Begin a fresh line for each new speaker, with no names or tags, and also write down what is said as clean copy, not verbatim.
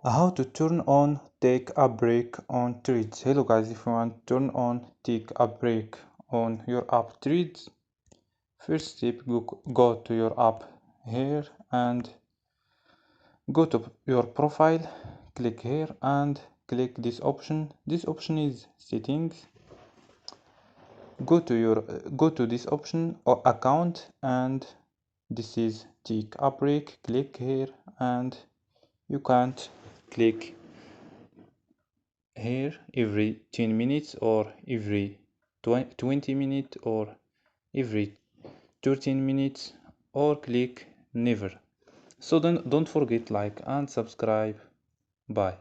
How to turn on take a break on Threads. Hello guys, if you want to turn on take a break on your app Threads, first step, go to your app here and go to your profile, click here and click this option. This option is settings. Go to this option or account, and this is take a break. Click here and you can't click here every 10 minutes or every 20 minutes or every 13 minutes, or click never. So then don't forget like and subscribe. Bye.